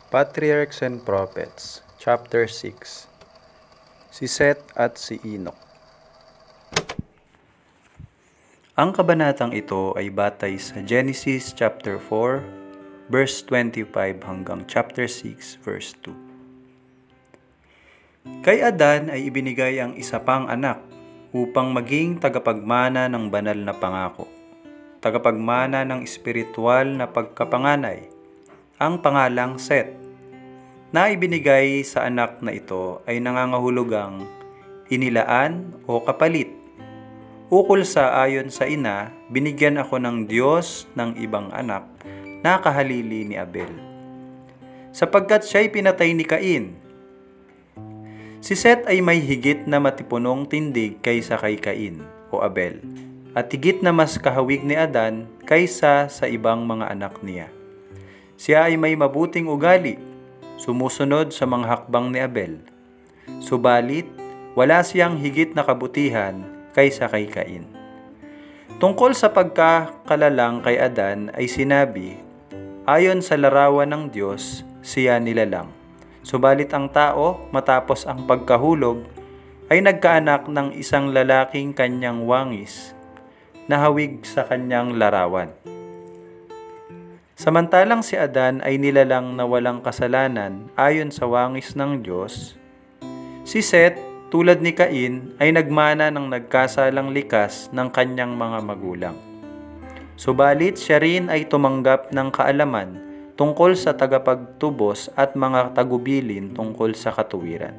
Patriarchs and Prophets, Chapter 6. Si Seth at si Enoch. Ang kabanatang ito ay batay sa Genesis chapter 4, verse 25 hanggang chapter 6, verse 2. Kay Adan ay ibinigay ang isa pang anak upang maging tagapagmana ng banal na pangako, tagapagmana ng espiritual na pagkapanganay, ang pangalang Seth, na ibinigay sa anak na ito ay nangangahulugang inilaan o kapalit. Ukol sa ayon sa ina, binigyan ako ng Diyos ng ibang anak na kahalili ni Abel, sapagkat siya'y pinatay ni Cain. Si Seth ay may higit na matipunong tindig kaysa kay Cain o Abel, at higit na mas kahawig ni Adan kaysa sa ibang mga anak niya. Siya ay may mabuting ugali, sumusunod sa mga hakbang ni Abel. Subalit, wala siyang higit na kabutihan kaysa kay Cain. Tungkol sa pagkakalalang kay Adan ay sinabi, ayon sa larawan ng Diyos, siya nilalang. Subalit ang tao, matapos ang pagkahulog, ay nagkaanak ng isang lalaking kanyang wangis na hawig sa kanyang larawan. Samantalang si Adan ay nilalang na walang kasalanan ayon sa wangis ng Diyos, si Seth, tulad ni Cain, ay nagmana ng nagkasalang likas ng kanyang mga magulang. Subalit siya rin ay tumanggap ng kaalaman tungkol sa tagapagtubos at mga tagubilin tungkol sa katuwiran.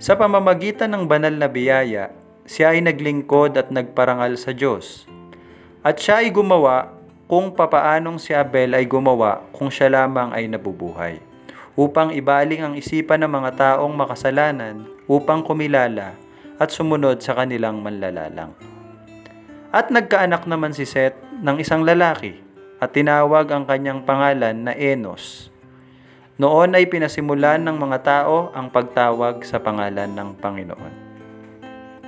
Sa pamamagitan ng banal na biyaya, siya ay naglingkod at nagparangal sa Diyos, at siya ay gumawa kung papaanong si Abel ay gumawa kung siya lamang ay nabubuhay, upang ibaling ang isipan ng mga taong makasalanan upang kumilala at sumunod sa kanilang manlalalang. At nagkaanak naman si Seth ng isang lalaki at tinawag ang kanyang pangalan na Enos. Noon ay pinasimulan ng mga tao ang pagtawag sa pangalan ng Panginoon.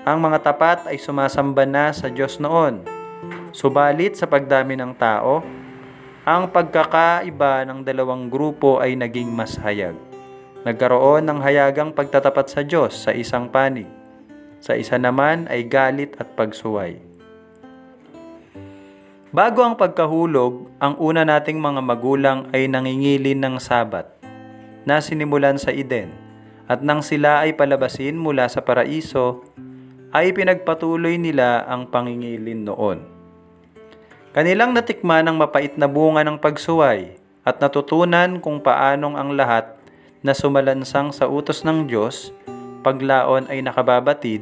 Ang mga tapat ay sumasamba na sa Diyos noon. Subalit sa pagdami ng tao, ang pagkakaiba ng dalawang grupo ay naging mas hayag. Nagkaroon ng hayagang pagtatapat sa Diyos sa isang panig. Sa isa naman ay galit at pagsuway. Bago ang pagkahulog, ang una nating mga magulang ay nangingilin ng Sabat na sinimulan sa Eden, at nang sila ay palabasin mula sa paraiso, ay pinagpatuloy nila ang pangingilin noon. Kanilang natikman ang mapait na bunga ng pagsuway at natutunan kung paanong ang lahat na sumalansang sa utos ng Diyos, paglaon ay nakababatid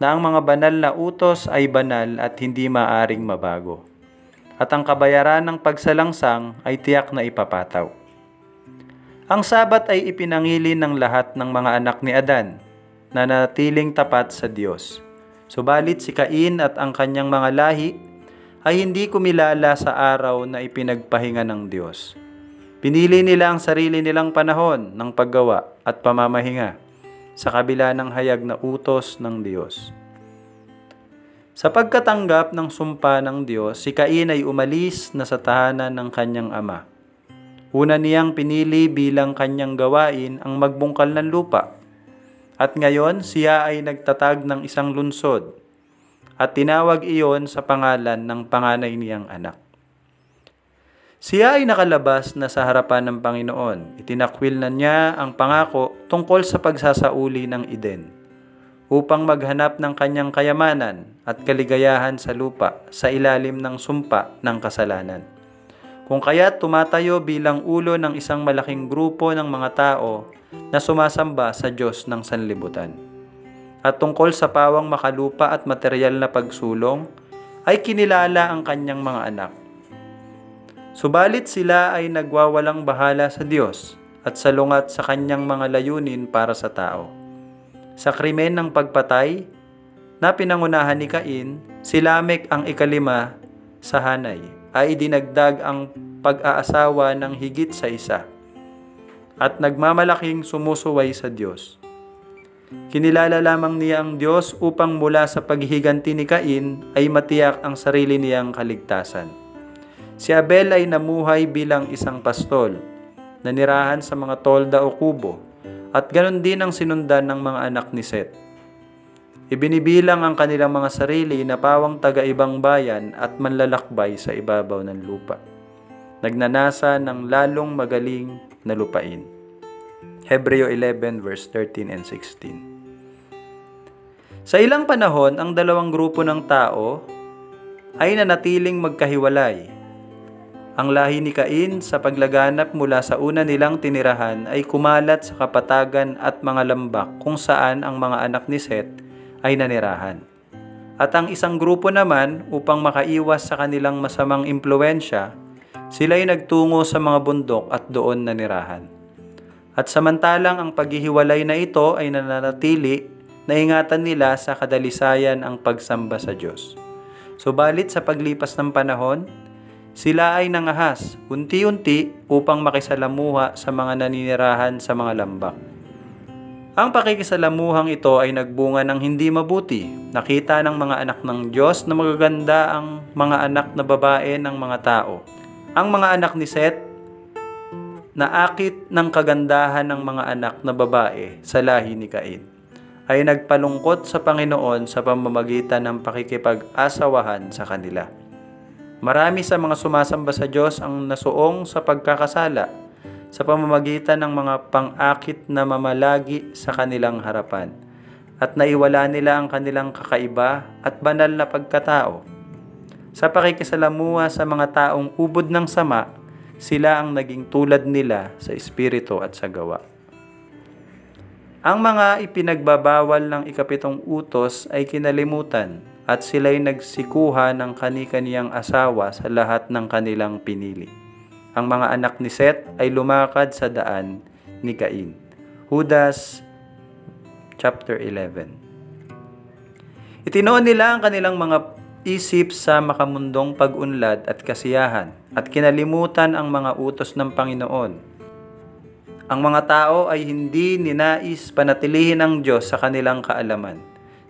na ang mga banal na utos ay banal at hindi maaring mabago, at ang kabayaran ng pagsalangsang ay tiyak na ipapataw. Ang Sabat ay ipinangilin ng lahat ng mga anak ni Adan na natiling tapat sa Diyos. Subalit si Cain at ang kanyang mga lahi ay hindi kumilala sa araw na ipinagpahinga ng Diyos. Pinili nila ang sarili nilang panahon ng paggawa at pamamahinga sa kabila ng hayag na utos ng Diyos. Sa pagkatanggap ng sumpa ng Diyos, si Cain ay umalis na sa tahanan ng kanyang ama. Una niyang pinili bilang kanyang gawain ang magbungkal ng lupa. At ngayon, siya ay nagtatag ng isang lunsod at tinawag iyon sa pangalan ng panganay niyang anak. Siya ay nakalabas na sa harapan ng Panginoon. Itinakwil na niya ang pangako tungkol sa pagsasauli ng Eden upang maghanap ng kanyang kayamanan at kaligayahan sa lupa sa ilalim ng sumpa ng kasalanan. Kung kaya't tumatayo bilang ulo ng isang malaking grupo ng mga tao na sumasamba sa Diyos ng sanlibutan. At tungkol sa pawang makalupa at material na pagsulong, ay kinilala ang kanyang mga anak. Subalit sila ay nagwawalang bahala sa Diyos at salungat sa kanyang mga layunin para sa tao. Sa krimen ng pagpatay na pinangunahan ni Cain, si Lamech ang ikalima sa hanay, ay dinagdag ang pag-aasawa ng higit sa isa at nagmamalaking sumusuway sa Diyos. Kinilala lamang niya ang Diyos upang mula sa paghihiganti ni Cain ay matiyak ang sarili niyang kaligtasan. Si Abel ay namuhay bilang isang pastol nanirahan sa mga tolda o kubo, at ganon din ang sinundan ng mga anak ni Seth. Ibinibilang ang kanilang mga sarili na pawang taga-ibang bayan at manlalakbay sa ibabaw ng lupa. Nagnanasa ng lalong magaling na lupain. Hebreo 11 verse 13 and 16. Sa ilang panahon, ang dalawang grupo ng tao ay nanatiling magkahiwalay. Ang lahi ni Cain sa paglaganap mula sa una nilang tinirahan ay kumalat sa kapatagan at mga lambak kung saan ang mga anak ni Seth ay nanirahan. At ang isang grupo naman, upang makaiwas sa kanilang masamang impluensya, sila ay nagtungo sa mga bundok at doon nanirahan. At samantalang ang paghihiwalay na ito ay nananatili, naingatan nila sa kadalisayan ang pagsamba sa Diyos. Subalit sa paglipas ng panahon, sila ay nangahas unti-unti upang makisalamuha sa mga naninirahan sa mga lambak. Ang pakikisalamuhang ito ay nagbunga ng hindi mabuti. Nakita ng mga anak ng Diyos na magaganda ang mga anak na babae ng mga tao. Ang mga anak ni Seth, naakit ng kagandahan ng mga anak na babae sa lahi ni Cain, ay nagpalungkot sa Panginoon sa pamamagitan ng pakikipag-asawahan sa kanila. Marami sa mga sumasamba sa Diyos ang nasuong sa pagkakasala sa pamamagitan ng mga pang-akit na mamalagi sa kanilang harapan at naiwala nila ang kanilang kakaiba at banal na pagkatao. Sa pakikisalamuha sa mga taong ubod ng sama, sila ang naging tulad nila sa espiritu at sa gawa. Ang mga ipinagbabawal ng ikapitong utos ay kinalimutan at sila'y nagsikuha ng kani-kaniyang asawa sa lahat ng kanilang pinili. Ang mga anak ni Seth ay lumakad sa daan ni Cain. Judas chapter 11. Itinoon nila ang kanilang mga isip sa makamundong pag-unlad at kasiyahan at kinalimutan ang mga utos ng Panginoon. Ang mga tao ay hindi ninais panatilihin ang Diyos sa kanilang kaalaman.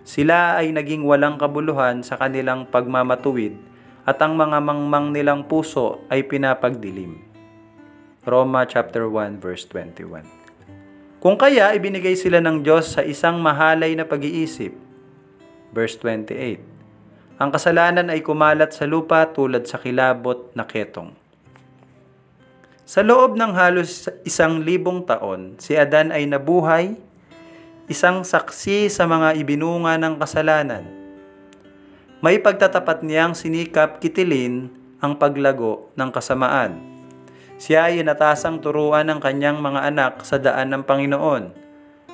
Sila ay naging walang kabuluhan sa kanilang pagmamatuwid at ang mga mangmang nilang puso ay pinapagdilim. Roma chapter 1 verse 21. Kung kaya ibinigay sila ng Diyos sa isang mahalay na pag-iisip. Verse 28. Ang kasalanan ay kumalat sa lupa tulad sa kilabot na ketong. Sa loob ng halos 1,000 taon, si Adan ay nabuhay, isang saksi sa mga ibinunga ng kasalanan. May pagtatapat niyang sinikap kitilin ang paglago ng kasamaan. Siya ay natasang turuan ng kanyang mga anak sa daan ng Panginoon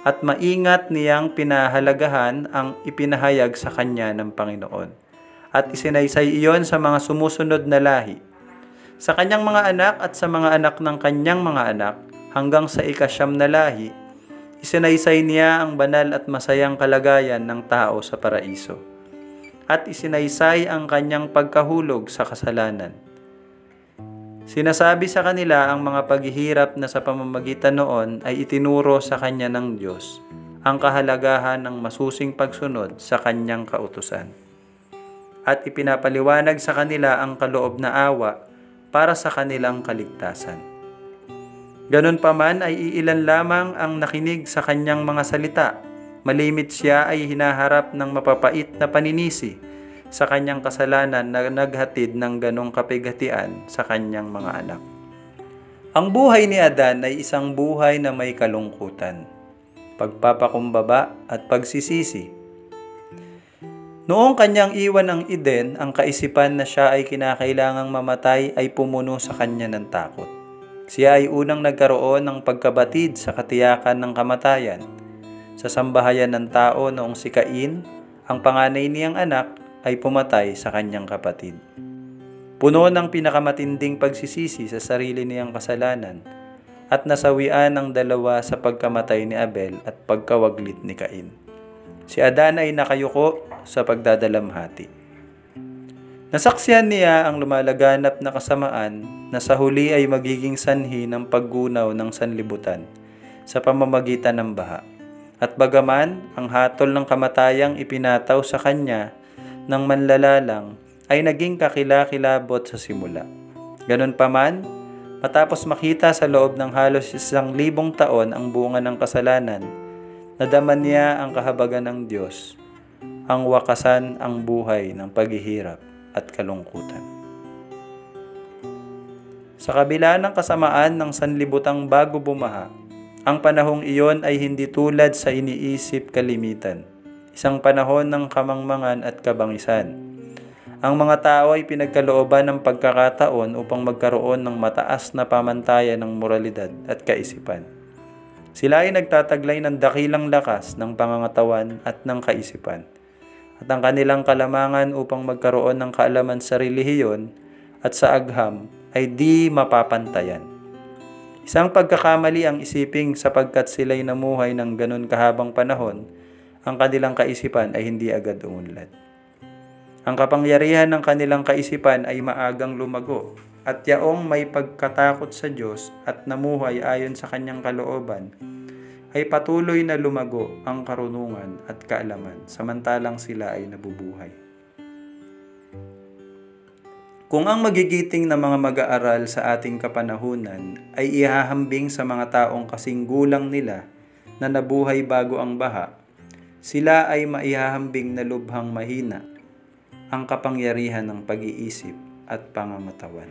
at maingat niyang pinahalagahan ang ipinahayag sa kanya ng Panginoon. At isinaysay iyon sa mga sumusunod na lahi. Sa kanyang mga anak at sa mga anak ng kanyang mga anak hanggang sa 9 na lahi, isinaysay niya ang banal at masayang kalagayan ng tao sa paraiso. At isinaysay ang kanyang pagkahulog sa kasalanan. Sinasabi sa kanila ang mga paghihirap na sa pamamagitan noon ay itinuro sa kanya ng Diyos, ang kahalagahan ng masusing pagsunod sa kanyang kautusan. At ipinapaliwanag sa kanila ang kaloob na awa para sa kanilang kaligtasan. Ganun pa man ay iilan lamang ang nakinig sa kanyang mga salita. Malimit siya ay hinaharap ng mapapait na paninisi sa kanyang kasalanan na naghatid ng ganong kapighatian sa kanyang mga anak. Ang buhay ni Adan ay isang buhay na may kalungkutan, pagpapakumbaba at pagsisisi. Noong kanyang iwan ang Eden, ang kaisipan na siya ay kinakailangang mamatay ay pumuno sa kanya ng takot. Siya ay unang nagkaroon ng pagkabatid sa katiyakan ng kamatayan. Sa sambahayan ng tao noong si Cain, ang panganay niyang anak ay pumatay sa kanyang kapatid. Puno ng pinakamatinding pagsisisi sa sarili niyang kasalanan at nasawian ang dalawa sa pagkamatay ni Abel at pagkawaglit ni Cain. Si Adan ay nakayuko sa pagdadalamhati. Nasaksihan niya ang lumalaganap na kasamaan na sa huli ay magiging sanhi ng paggunaw ng sanlibutan sa pamamagitan ng baha. At bagaman ang hatol ng kamatayang ipinataw sa kanya ng manlalalang ay naging kakilakilabot sa simula. Ganun pa man, Matapos makita sa loob ng halos 1,000 taon ang bunga ng kasalanan, nadama niya ang kahabagan ng Diyos, ang wakasan ang buhay ng paghihirap at kalungkutan. Sa kabila ng kasamaan ng sanlibutang bago bumaha, ang panahong iyon ay hindi tulad sa iniisip kalimitan, isang panahon ng kamangmangan at kabangisan. Ang mga tao ay pinagkalooban ng pagkakataon upang magkaroon ng mataas na pamantayan ng moralidad at kaisipan. Sila ay nagtataglay ng dakilang lakas ng pangangatawan at ng kaisipan, at ang kanilang kalamangan upang magkaroon ng kaalaman sa relihiyon at sa agham ay di mapapantayan. Isang pagkakamali ang isiping sapagkat sila'y namuhay ng ganun kahabang panahon, ang kanilang kaisipan ay hindi agad umunlad. Ang kapangyarihan ng kanilang kaisipan ay maagang lumago, at yaong may pagkatakot sa Diyos at namuhay ayon sa kanyang kalooban, ay patuloy na lumago ang karunungan at kaalaman samantalang sila ay nabubuhay. Kung ang magigiting na mga mag-aaral sa ating kapanahunan ay ihahambing sa mga taong kasing gulang nila na nabuhay bago ang baha, sila ay maihahambing na lubhang mahina ang kapangyarihan ng pag-iisip at pangangatawan.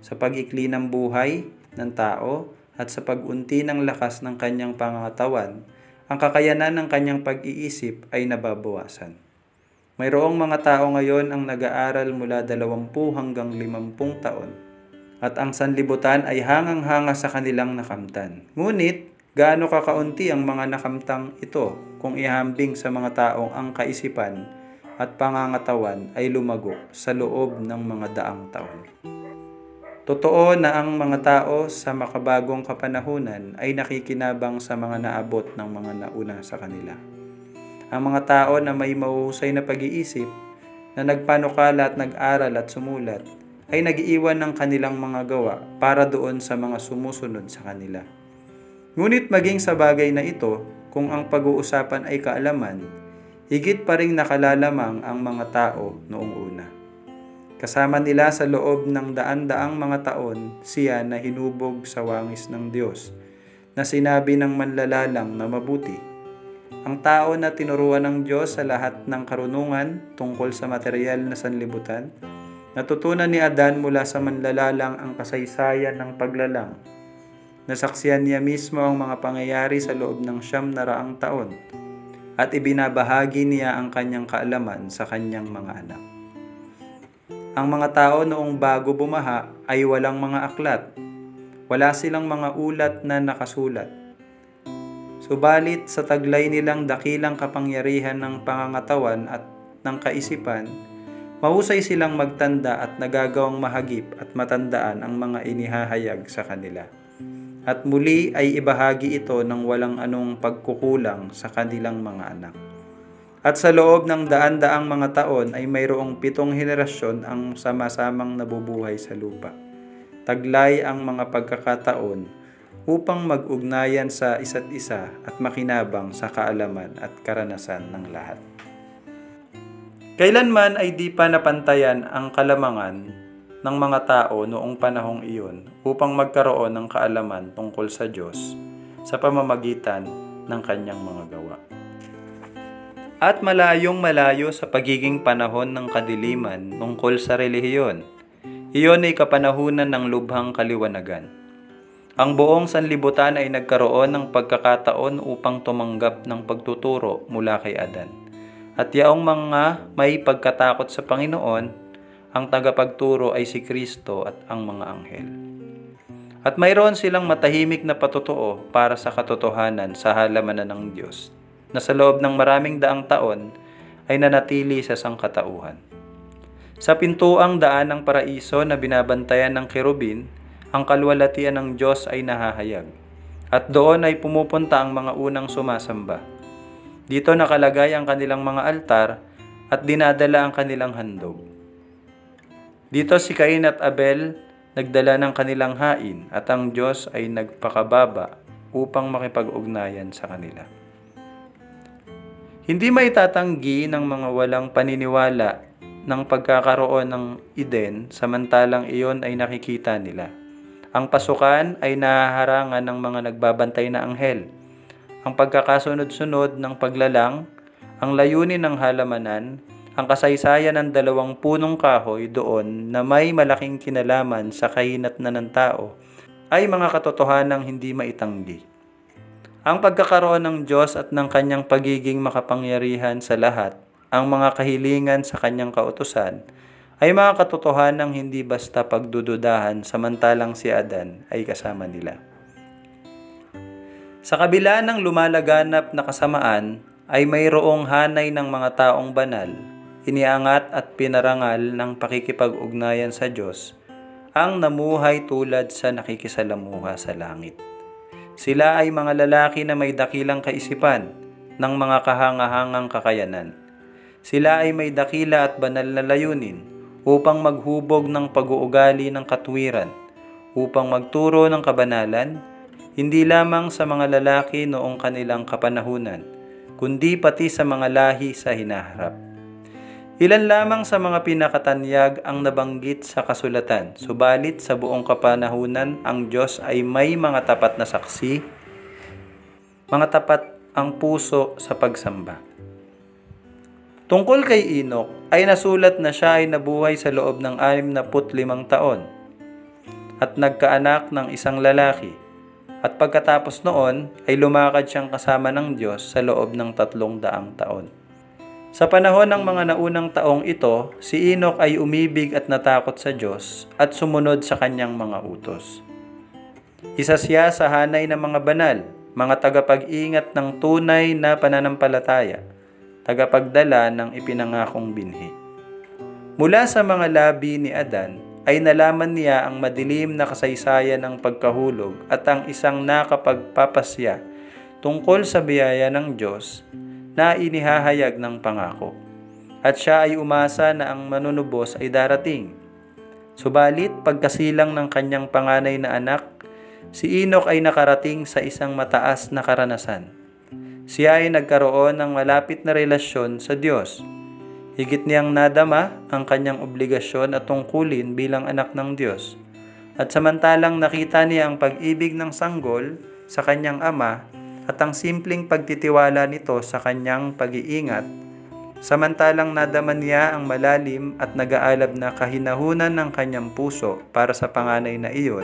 Sa pag-ikli ng buhay ng tao at sa pag-unti ng lakas ng kanyang pangangatawan, ang kakayanan ng kanyang pag-iisip ay nababawasan. Mayroong mga tao ngayon ang nag-aaral mula 20 hanggang 50 taon at ang sanlibutan ay hangang-hanga sa kanilang nakamtan. Ngunit, gaano kakaunti ang mga nakamtang ito kung ihambing sa mga taong ang kaisipan at pangangatawan ay lumago sa loob ng mga daang taon. Totoo na ang mga tao sa makabagong kapanahunan ay nakikinabang sa mga naabot ng mga nauna sa kanila. Ang mga tao na may mahuhusay na pag-iisip, na nagpanukala at nag-aral at sumulat, ay nag-iwan ng kanilang mga gawa para doon sa mga sumusunod sa kanila. Ngunit maging sa bagay na ito, kung ang pag-uusapan ay kaalaman, higit pa ring nakalalamang ang mga tao noong una. Kasama nila sa loob ng daan-daang mga taon siya na hinubog sa wangis ng Diyos, na sinabi ng manlalalang na mabuti. Ang tao na tinuruan ng Diyos sa lahat ng karunungan tungkol sa material na sanlibutan, natutunan ni Adan mula sa manlalalang ang kasaysayan ng paglalang. Nasaksiyan niya mismo ang mga pangyayari sa loob ng 900 taon, at ibinabahagi niya ang kanyang kaalaman sa kanyang mga anak. Ang mga tao noong bago bumaha ay walang mga aklat. Wala silang mga ulat na nakasulat. Subalit sa taglay nilang dakilang kapangyarihan ng pangangatawan at ng kaisipan, mahusay silang magtanda at nagagawang mahagip at matandaan ang mga inihahayag sa kanila. At muli ay ibahagi ito ng walang anong pagkukulang sa kanilang mga anak. At sa loob ng daan-daang mga taon ay mayroong 7 henerasyon ang sama-samang nabubuhay sa lupa. Taglay ang mga pagkakataon upang mag-ugnayan sa isa't isa at makinabang sa kaalaman at karanasan ng lahat. Kailanman ay di pa napantayan ang kalamangan ng mga tao noong panahong iyon upang magkaroon ng kaalaman tungkol sa Diyos sa pamamagitan ng kanyang mga gawa. At malayong malayo sa pagiging panahon ng kadiliman tungkol sa relihiyon, iyon ay kapanahunan ng lubhang kaliwanagan. Ang buong sanlibutan ay nagkaroon ng pagkakataon upang tumanggap ng pagtuturo mula kay Adan. At yaong mga may pagkatakot sa Panginoon, ang tagapagturo ay si Kristo at ang mga anghel. At mayroon silang matahimik na patotoo para sa katotohanan sa halamanan ng Diyos, na sa loob ng maraming daang taon ay nanatili sa sangkatauhan. Sa pintuang daan ng paraiso na binabantayan ng kerubin, ang kalwalatian ng Diyos ay nahahayag, at doon ay pumupunta ang mga unang sumasamba. Dito nakalagay ang kanilang mga altar at dinadala ang kanilang handog. Dito si Cain at Abel nagdala ng kanilang hain at ang Diyos ay nagpakababa upang makipag-ugnayan sa kanila. Hindi maitatanggi ng mga walang paniniwala ng pagkakaroon ng Eden samantalang iyon ay nakikita nila. Ang pasukan ay nahaharangan ng mga nagbabantay na anghel. Ang pagkakasunod-sunod ng paglalang, ang layunin ng halamanan, ang kasaysayan ng 2 punong kahoy doon na may malaking kinalaman sa kahinatnan ng tao ay mga katotohanang hindi maitanggi. Ang pagkakaroon ng Diyos at ng kanyang pagiging makapangyarihan sa lahat, ang mga kahilingan sa kanyang kautusan, ay mga katotohanang hindi basta pagdududahan samantalang si Adan ay kasama nila. Sa kabila ng lumalaganap na kasamaan, ay mayroong hanay ng mga taong banal, iniangat at pinarangal ng pakikipag-ugnayan sa Diyos, ang namuhay tulad sa nakikisalamuha sa langit. Sila ay mga lalaki na may dakilang kaisipan ng mga kahangahangang kakayanan. Sila ay may dakila at banal na layunin upang maghubog ng pag-uugali ng katuwiran, upang magturo ng kabanalan, hindi lamang sa mga lalaki noong kanilang kapanahunan, kundi pati sa mga lahi sa hinaharap. Ilan lamang sa mga pinakatanyag ang nabanggit sa kasulatan, subalit sa buong kapanahunan ang Diyos ay may mga tapat na saksi, mga tapat ang puso sa pagsamba. Tungkol kay Enoch ay nasulat na siya ay nabuhay sa loob ng 65 taon at nagkaanak ng isang lalaki, at pagkatapos noon ay lumakad siyang kasama ng Diyos sa loob ng 300 taon. Sa panahon ng mga naunang taong ito, si Enoch ay umibig at natakot sa Diyos at sumunod sa kanyang mga utos. Isa siya sa hanay ng mga banal, mga tagapag-ingat ng tunay na pananampalataya, tagapagdala ng ipinangakong binhi. Mula sa mga labi ni Adan ay nalaman niya ang madilim na kasaysayan ng pagkahulog at ang isang nakapagpapasya tungkol sa biyaya ng Diyos na inihahayag ng pangako. At siya ay umasa na ang manunubos ay darating. Subalit, pagkasilang ng kanyang panganay na anak, si Enoch ay nakarating sa isang mataas na karanasan. Siya ay nagkaroon ng malapit na relasyon sa Diyos. Higit niyang nadama ang kanyang obligasyon at tungkulin bilang anak ng Diyos. At samantalang nakita niya ang pag-ibig ng sanggol sa kanyang ama at ang simpleng pagtitiwala nito sa kanyang pag-iingat, samantalang nadama niya ang malalim at nag-aalab na kahinahunan ng kanyang puso para sa panganay na iyon,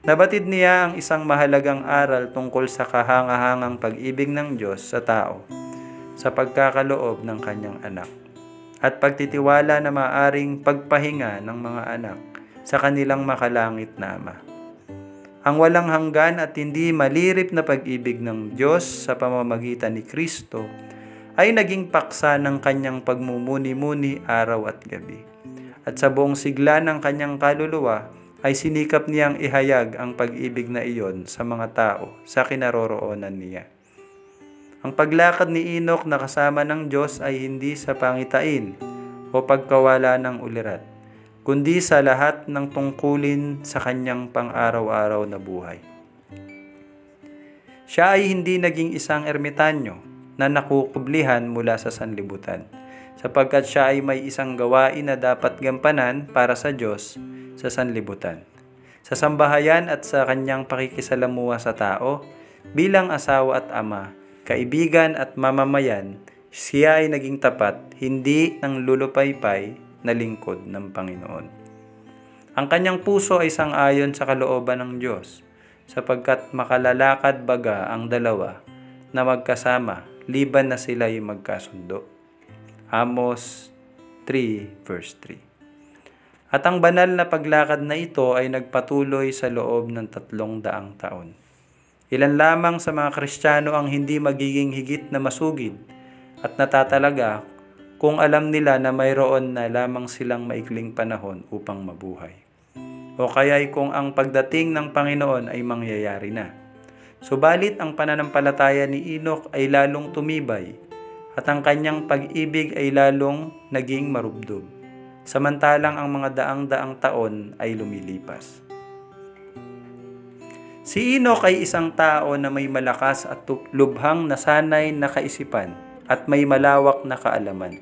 nabatid niya ang isang mahalagang aral tungkol sa kahangahangang pag-ibig ng Diyos sa tao, sa pagkakaloob ng kanyang anak, at pagtitiwala na maaring pagpahinga ng mga anak sa kanilang makalangit na Ama. Ang walang hanggan at hindi malirip na pag-ibig ng Diyos sa pamamagitan ni Kristo ay naging paksa ng kanyang pagmumuni-muni araw at gabi. At sa buong sigla ng kanyang kaluluwa ay sinikap niyang ihayag ang pag-ibig na iyon sa mga tao sa kinaroroonan niya. Ang paglakad ni Enoch na kasama ng Diyos ay hindi sa pangitain o pagkawala ng ulirat, kundi sa lahat ng tungkulin sa kanyang pang-araw-araw na buhay. Siya ay hindi naging isang ermitanyo na nakukublihan mula sa sanlibutan, sapagkat siya ay may isang gawain na dapat gampanan para sa Diyos sa sanlibutan. Sa sambahayan at sa kanyang pakikisalamuha sa tao, bilang asawa at ama, kaibigan at mamamayan, siya ay naging tapat, hindi ng lulupaypay na lingkod ng Panginoon. Ang kanyang puso ay sang-ayon sa kalooban ng Diyos, sapagkat makalalakad baga ang dalawa na magkasama, liban na sila'y magkasundo. Amos 3 verse 3. At ang banal na paglakad na ito ay nagpatuloy sa loob ng 300 taon. Ilan lamang sa mga Kristiyano ang hindi magiging higit na masugid at natatalaga kung alam nila na mayroon na lamang silang maikling panahon upang mabuhay. O kaya'y kung ang pagdating ng Panginoon ay mangyayari na. Subalit ang pananampalataya ni Enoch ay lalong tumibay at ang kanyang pag-ibig ay lalong naging marubdob, samantalang ang mga daang-daang taon ay lumilipas. Si Enoch ay isang tao na may malakas at lubhang nasanay na kaisipan at may malawak na kaalaman.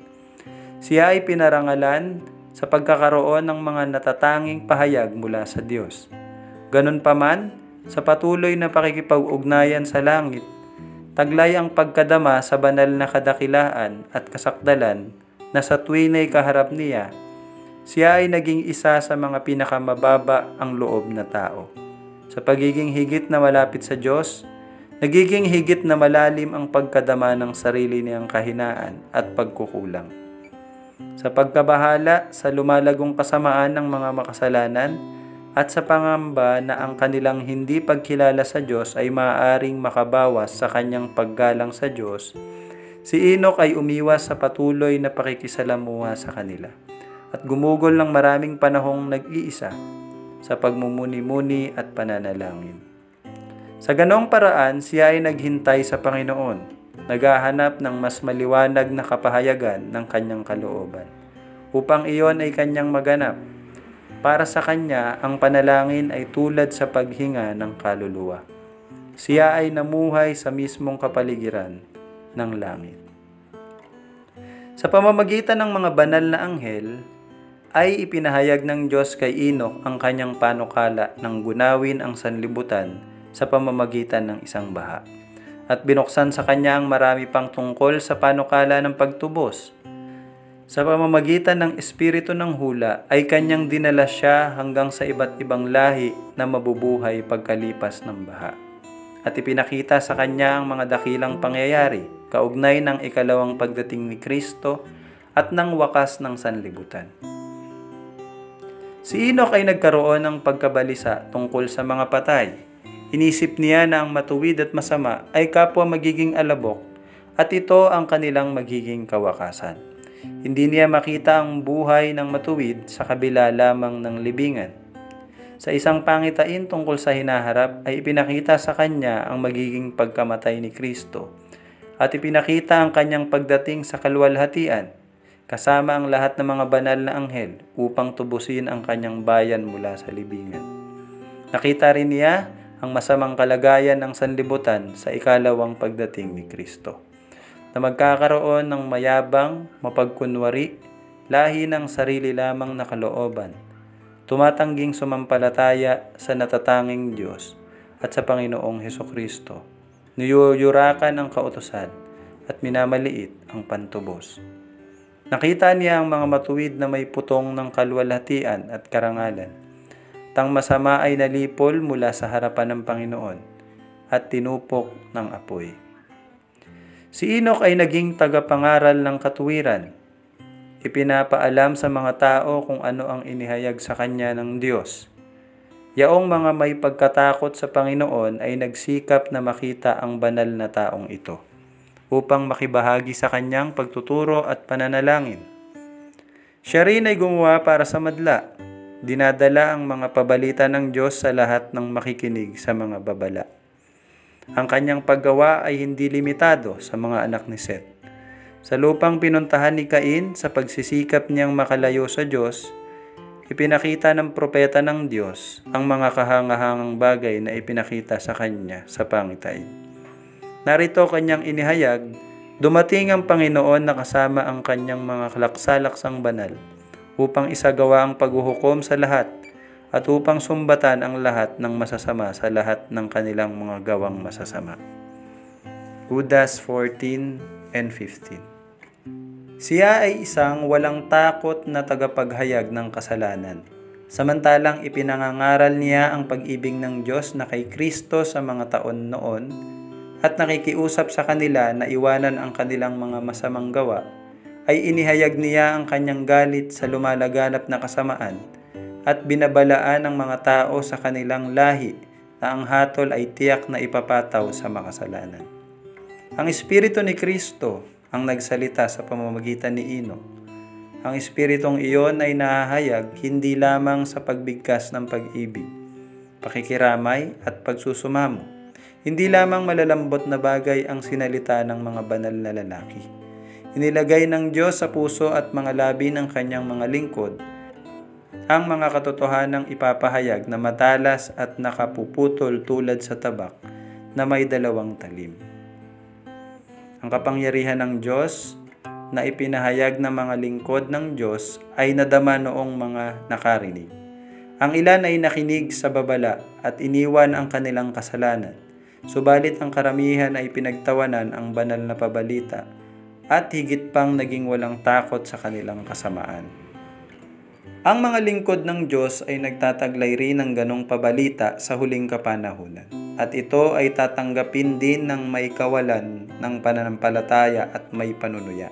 Siya ay pinarangalan sa pagkakaroon ng mga natatanging pahayag mula sa Diyos. Ganun pa man, sa patuloy na pakikipag-ugnayan sa langit, taglay ang pagkadama sa banal na kadakilaan at kasakdalan na sa tuwin ay kaharap niya, siya ay naging isa sa mga pinakamababa ang loob na tao. Sa pagiging higit na malapit sa Diyos, nagiging higit na malalim ang pagkadama ng sarili niyang kahinaan at pagkukulang. Sa pagkabahala sa lumalagong kasamaan ng mga makasalanan at sa pangamba na ang kanilang hindi pagkilala sa Diyos ay maaaring makabawas sa kanyang paggalang sa Diyos, si Enoch ay umiwas sa patuloy na pakikisalamuha sa kanila at gumugol ng maraming panahong nag-iisa sa pagmumuni-muni at pananalangin. Sa ganong paraan, siya ay naghintay sa Panginoon, naghahanap ng mas maliwanag na kapahayagan ng kanyang kalooban, upang iyon ay kanyang maganap. Para sa kanya, ang panalangin ay tulad sa paghinga ng kaluluwa. Siya ay namuhay sa mismong kapaligiran ng langit. Sa pamamagitan ng mga banal na anghel, ay ipinahayag ng Diyos kay Enoch ang kanyang panukala ng gunawin ang sanlibutan sa pamamagitan ng isang baha. At binuksan sa kanya ang marami pang tungkol sa panukala ng pagtubos. Sa pamamagitan ng espiritu ng hula ay kanyang dinala siya hanggang sa iba't ibang lahi na mabubuhay pagkalipas ng baha. At ipinakita sa kanya ang mga dakilang pangyayari, kaugnay ng ikalawang pagdating ni Kristo at ng wakas ng sanlibutan. Si Enoch ay nagkaroon ng pagkabalisa tungkol sa mga patay. Inisip niya na ang matuwid at masama ay kapwa magiging alabok at ito ang kanilang magiging kawakasan. Hindi niya makita ang buhay ng matuwid sa kabila lamang ng libingan. Sa isang pangitain tungkol sa hinaharap ay ipinakita sa kanya ang magiging pagkamatay ni Kristo at ipinakita ang kanyang pagdating sa kaluwalhatian kasama ang lahat ng mga banal na anghel upang tubusin ang kanyang bayan mula sa libingan. Nakita rin niya ang masamang kalagayan ng sanlibutan sa ikalawang pagdating ni Kristo, na magkakaroon ng mayabang, mapagkunwari, lahi ng sarili lamang na kalooban, tumatangging sumampalataya sa natatanging Diyos at sa Panginoong Hesukristo, niyuyurakan ang kautusan at minamaliit ang pantubos. Nakita niya ang mga matuwid na may putong ng kaluwalhatian at karangalan. Tang masama ay nalipol mula sa harapan ng Panginoon at tinupok ng apoy. Si Enoch ay naging tagapangaral ng katuwiran. Ipinapaalam sa mga tao kung ano ang inihayag sa kanya ng Diyos. Yaong mga may pagkatakot sa Panginoon ay nagsikap na makita ang banal na taong ito, upang makibahagi sa kanyang pagtuturo at pananalangin. Siya rin ay gumawa para sa madla, dinadala ang mga pabalita ng Diyos sa lahat ng makikinig sa mga babala. Ang kanyang paggawa ay hindi limitado sa mga anak ni Seth. Sa lupang pinuntahan ni Cain sa pagsisikap niyang makalayo sa Diyos, ipinakita ng propeta ng Diyos ang mga kahangahangang bagay na ipinakita sa kanya sa pangitain. Narito kanyang inihayag, dumating ang Panginoon na kasama ang kanyang mga kalaksalaksang banal upang isagawa ang paghuhukom sa lahat at upang sumbatan ang lahat ng masasama sa lahat ng kanilang mga gawang masasama. Judas 14 and 15. Siya ay isang walang takot na tagapaghayag ng kasalanan. Samantalang ipinangangaral niya ang pag-ibig ng Diyos na kay Kristo sa mga taon noon at nakikiusap sa kanila na iwanan ang kanilang mga masamang gawa, ay inihayag niya ang kanyang galit sa lumalaganap na kasamaan at binabalaan ng mga tao sa kanilang lahi na ang hatol ay tiyak na ipapataw sa makasalanan. Ang Espiritu ni Kristo ang nagsalita sa pamamagitan ni Enoch. Ang Espiritong iyon ay nahahayag hindi lamang sa pagbigkas ng pag-ibig, pakikiramay at pagsusumamo. Hindi lamang malalambot na bagay ang sinalita ng mga banal na lalaki. Inilagay ng Diyos sa puso at mga labi ng kanyang mga lingkod ang mga katotohanang ipapahayag na matalas at nakapuputol tulad sa tabak na may dalawang talim. Ang kapangyarihan ng Diyos na ipinahayag ng mga lingkod ng Diyos ay nadama noong mga nakarinig. Ang ilan ay nakinig sa babala at iniwan ang kanilang kasalanan. Subalit ang karamihan ay pinagtawanan ang banal na pabalita at higit pang naging walang takot sa kanilang kasamaan. Ang mga lingkod ng Diyos ay nagtataglay rin ng ganong pabalita sa huling kapanahunan. At ito ay tatanggapin din ng may kawalan ng pananampalataya at may panunuya.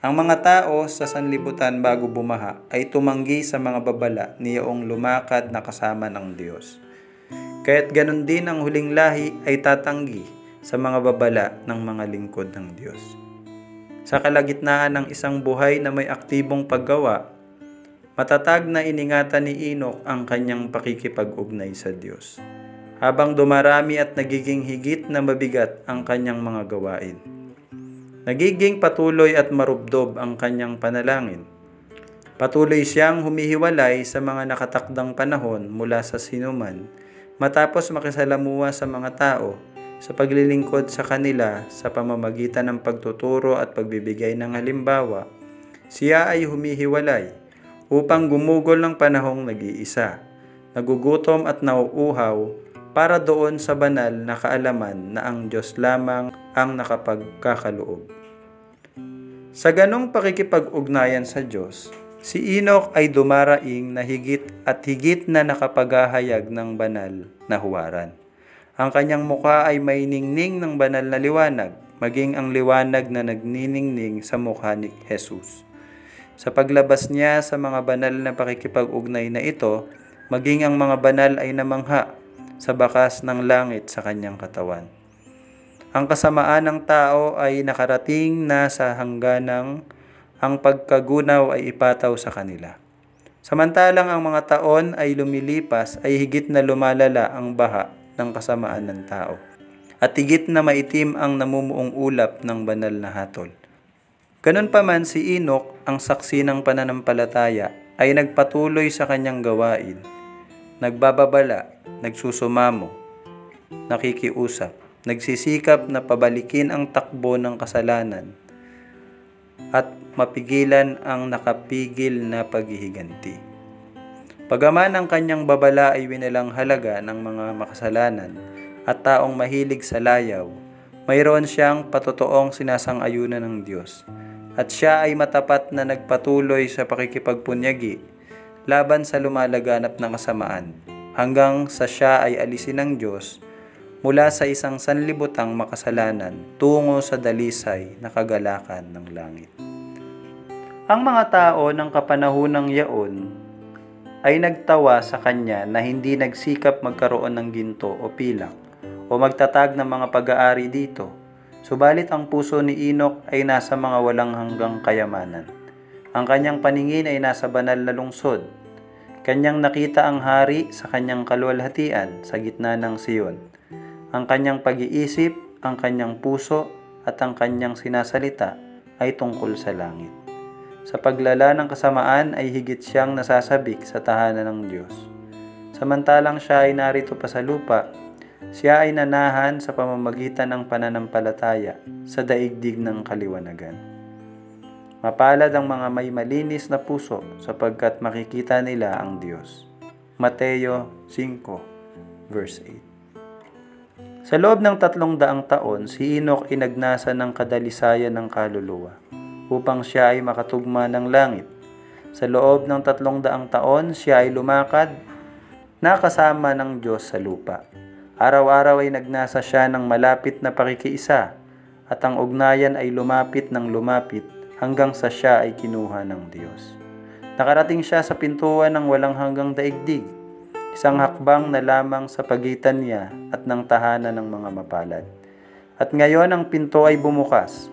Ang mga tao sa sanlibutan bago bumaha ay tumanggi sa mga babala niyong lumakad na kasama ng Diyos. Kaya't ganon din ang huling lahi ay tatanggi sa mga babala ng mga lingkod ng Diyos. Sa kalagitnaan ng isang buhay na may aktibong paggawa, matatag na iningatan ni Enoch ang kanyang pakikipag-ugnay sa Diyos, habang dumarami at nagiging higit na mabigat ang kanyang mga gawain. Nagiging patuloy at marubdob ang kanyang panalangin. Patuloy siyang humihiwalay sa mga nakatakdang panahon mula sa sinuman, matapos makisalamuha sa mga tao sa paglilingkod sa kanila sa pamamagitan ng pagtuturo at pagbibigay ng halimbawa. Siya ay humihiwalay upang gumugol ng panahong nag-iisa, nagugutom at nauuhaw para doon sa banal na kaalaman na ang Diyos lamang ang nakapagkakaloob. Sa ganong pakikipag-ugnayan sa Diyos, si Enoch ay dumaraing na higit at higit na nakapaghahayag ng banal na huwaran. Ang kanyang mukha ay may ningning ng banal na liwanag, maging ang liwanag na nagniningning sa mukha ni Jesus. Sa paglabas niya sa mga banal na pakikipag-ugnay na ito, maging ang mga banal ay namangha sa bakas ng langit sa kanyang katawan. Ang kasamaan ng tao ay nakarating na sa hangganang ang pagkagunaw ay ipataw sa kanila. Samantalang ang mga taon ay lumilipas, ay higit na lumalala ang baha ng kasamaan ng tao, at higit na maitim ang namumuong ulap ng banal na hatol. Ganun pa man, si Enoch, ang saksi ng pananampalataya, ay nagpatuloy sa kanyang gawain, nagbababala, nagsusumamo, nakikiusap, nagsisikap na pabalikin ang takbo ng kasalanan at mapigilan ang nakapigil na paghihiganti. Pagaman ang kanyang babala ay winalang halaga ng mga makasalanan at taong mahilig sa layaw, mayroon siyang patotoong sinasang-ayunan ng Diyos, at siya ay matapat na nagpatuloy sa pakikipagpunyagi laban sa lumalaganap na kasamaan, hanggang sa siya ay alisin ng Diyos mula sa isang sanlibutang makasalanan tungo sa dalisay na kagalakan ng langit. Ang mga tao ng kapanahunang yaon ay nagtawa sa kanya na hindi nagsikap magkaroon ng ginto o pilak o magtatag ng mga pag-aari dito. Subalit ang puso ni Enoch ay nasa mga walang hanggang kayamanan. Ang kanyang paningin ay nasa banal na lungsod. Kanyang nakita ang hari sa kanyang kaluwalhatian sa gitna ng Siyon. Ang kanyang pag-iisip, ang kanyang puso at ang kanyang sinasalita ay tungkol sa langit. Sa paglala ng kasamaan ay higit siyang nasasabik sa tahanan ng Diyos. Samantalang siya ay narito pa sa lupa, siya ay nanahan sa pamamagitan ng pananampalataya sa daigdig ng kaliwanagan. Mapalad ang mga may malinis na puso sapagkat makikita nila ang Diyos. Mateo 5, verse 8. Sa loob ng 300 taon, si Enoch ay nagnasa ng kadalisayan ng kaluluwa upang siya ay makatugma ng langit. Sa loob ng 300 taon, siya ay lumakad na kasama ng Diyos sa lupa. Araw-araw ay nagnasa siya ng malapit na pakikiisa at ang ugnayan ay lumapit ng lumapit hanggang sa siya ay kinuha ng Diyos. Nakarating siya sa pintuan ng walang hanggang daigdig, isang hakbang na lamang sa pagitan niya at ng tahanan ng mga mapalad. At ngayon ang pinto ay bumukas.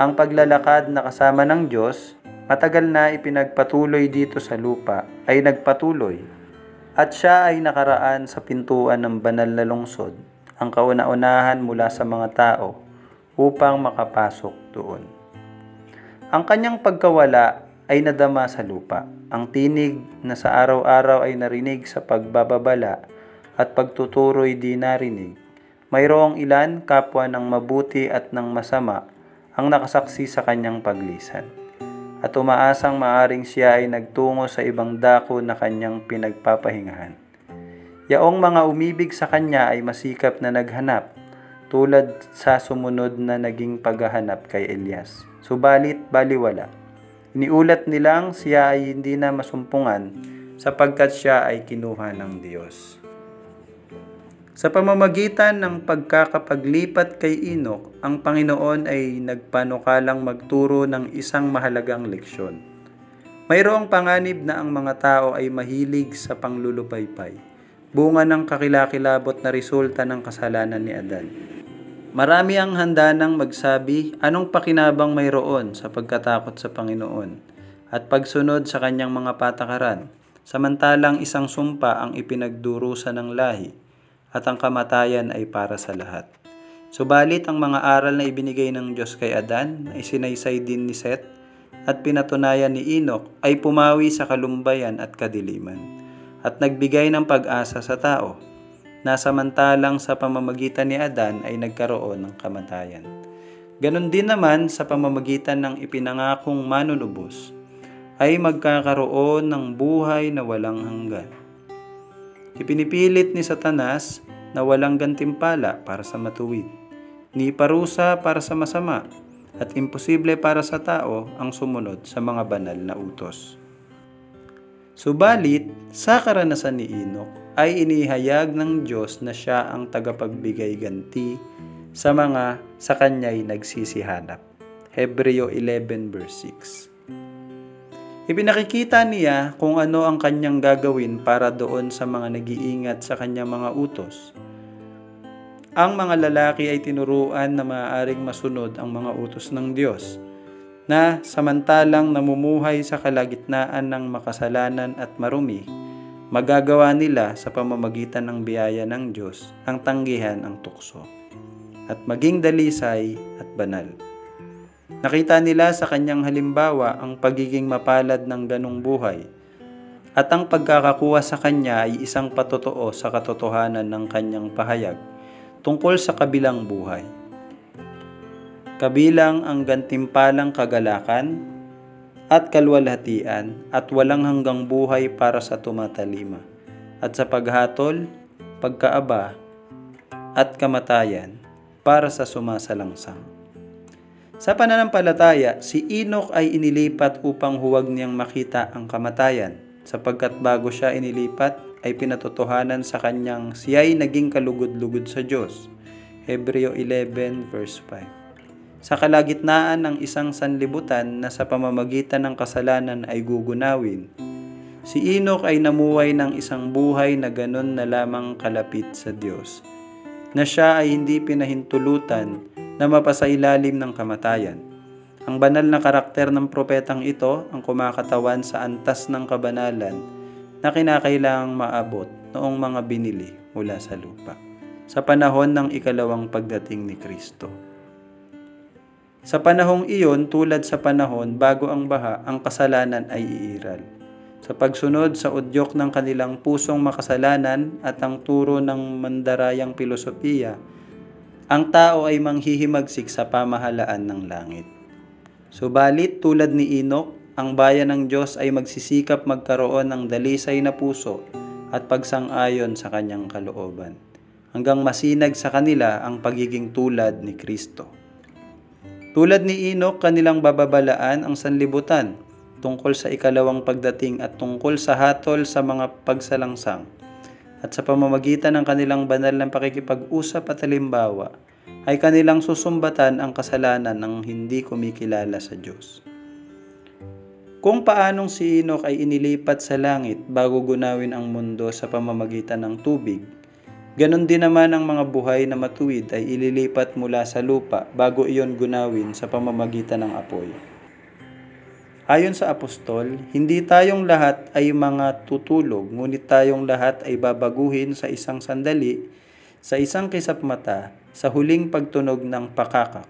Ang paglalakad na kasama ng Diyos, matagal na ipinagpatuloy dito sa lupa, ay nagpatuloy. At siya ay nakaraan sa pintuan ng banal na lungsod, ang kauna-unahan mula sa mga tao, upang makapasok doon. Ang kanyang pagkawala ay nadama sa lupa. Ang tinig na sa araw-araw ay narinig sa pagbababala at pagtuturo'y di narinig. Mayroong ilan kapwa ng mabuti at ng masama ang nakasaksi sa kanyang paglisan. at umaasang maaring siya ay nagtungo sa ibang dako na kanyang pinagpapahingahan. Yaong mga umibig sa kanya ay masikap na naghanap, tulad sa sumunod na naging paghahanap kay Elias. Subalit baliwala. Iniulat nilang siya ay hindi na masumpungan sapagkat siya ay kinuha ng Diyos. Sa pamamagitan ng pagkakapaglipat kay Enoch, ang Panginoon ay nagpanukalang magturo ng isang mahalagang leksyon. Mayroong panganib na ang mga tao ay mahilig sa panglulupaypay, bunga ng kakilakilabot na resulta ng kasalanan ni Adan. Marami ang handa nang magsabi anong pakinabang mayroon sa pagkatakot sa Panginoon at pagsunod sa kanyang mga patakaran, samantalang isang sumpa ang ipinagdurusa ng lahi at ang kamatayan ay para sa lahat. Subalit ang mga aral na ibinigay ng Diyos kay Adan ay sinaysay din ni Seth at pinatunayan ni Enoch ay pumawi sa kalumbayan at kadiliman at nagbigay ng pag-asa sa tao na samantalang sa pamamagitan ni Adan ay nagkaroon ng kamatayan. Ganon din naman sa pamamagitan ng ipinangakong manunubos ay magkakaroon ng buhay na walang hanggan. Ipinipilit ni Satanas na walang gantimpala para sa matuwid, ni parusa para sa masama, at imposible para sa tao ang sumunod sa mga banal na utos. Subalit, sa karanasan ni Enoch ay inihayag ng Diyos na siya ang tagapagbigay ganti sa mga sa kanya'y nagsisihanap. Hebreo 11 verse 6. Ipinakikita niya kung ano ang kanyang gagawin para doon sa mga nag-iingat sa kanyang mga utos. Ang mga lalaki ay tinuruan na maaaring masunod ang mga utos ng Diyos, na samantalang namumuhay sa kalagitnaan ng makasalanan at marumi, magagawa nila sa pamamagitan ng biyaya ng Diyos ang tanggihan ang tukso, at maging dalisay at banal. Nakita nila sa kanyang halimbawa ang pagiging mapalad ng ganong buhay, at ang pagkakakuha sa kanya ay isang patotoo sa katotohanan ng kanyang pahayag tungkol sa kabilang buhay. Kabilang ang gantimpalang kagalakan at kalwalhatian at walang hanggang buhay para sa tumatalima, at sa paghatol, pagkaaba, at kamatayan para sa sumasalangsang. Sa pananampalataya, si Enoch ay inilipat upang huwag niyang makita ang kamatayan, sapagkat bago siya inilipat ay pinatotohanan sa kanyang siya'y naging kalugod-lugod sa Diyos. Hebreo 11 verse 5. Sa kalagitnaan ng isang sanlibutan na sa pamamagitan ng kasalanan ay gugunawin, si Enoch ay namuhay ng isang buhay na ganon na lamang kalapit sa Diyos, na siya ay hindi pinahintulutan na mapasailalim ng kamatayan. Ang banal na karakter ng propetang ito ang kumakatawan sa antas ng kabanalan na kinakailangang maabot noong mga binili mula sa lupa, sa panahon ng ikalawang pagdating ni Kristo. Sa panahong iyon, tulad sa panahon bago ang baha, ang kasalanan ay iiral. Sa pagsunod sa udyok ng kanilang pusong makasalanan at ang turo ng mandarayang pilosopiya, ang tao ay manghihimagsik sa pamahalaan ng langit. Subalit tulad ni Enoch, ang bayan ng Diyos ay magsisikap magkaroon ng dalisay na puso at pagsang-ayon sa kanyang kalooban, hanggang masinag sa kanila ang pagiging tulad ni Kristo. Tulad ni Enoch, kanilang bababalaan ang sanlibutan tungkol sa ikalawang pagdating at tungkol sa hatol sa mga pagsalangsang, at sa pamamagitan ng kanilang banal na pakikipag-usap at halimbawa, ay kanilang susumbatan ang kasalanan ng hindi kumikilala sa Diyos. Kung paanong si Enoch ay inilipat sa langit bago gunawin ang mundo sa pamamagitan ng tubig, ganon din naman ang mga buhay na matuwid ay ililipat mula sa lupa bago iyon gunawin sa pamamagitan ng apoy. Ayon sa apostol, hindi tayong lahat ay mga tutulog, ngunit tayong lahat ay babaguhin sa isang sandali, sa isang kisap mata, sa huling pagtunog ng pakakak.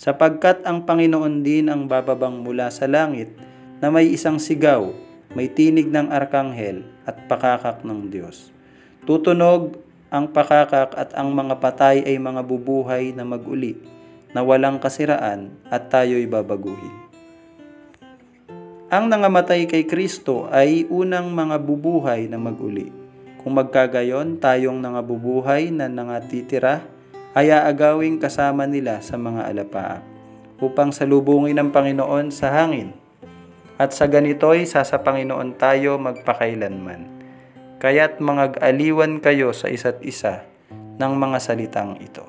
Sapagkat ang Panginoon din ang bababang mula sa langit, na may isang sigaw, may tinig ng arkanghel at pakakak ng Diyos. Tutunog ang pakakak at ang mga patay ay mga bubuhay na mag-uli, na walang kasiraan, at tayo'y babaguhin. Ang nangamatay kay Kristo ay unang mga bubuhay na maguli. Kung magkagayon, tayong nangabubuhay na nangatitira ay aagawing kasama nila sa mga alapaap upang salubungin ng Panginoon sa hangin. At sa ganito'y sa Panginoon tayo magpakailanman. Kaya't mag-aliwan kayo sa isa't isa ng mga salitang ito.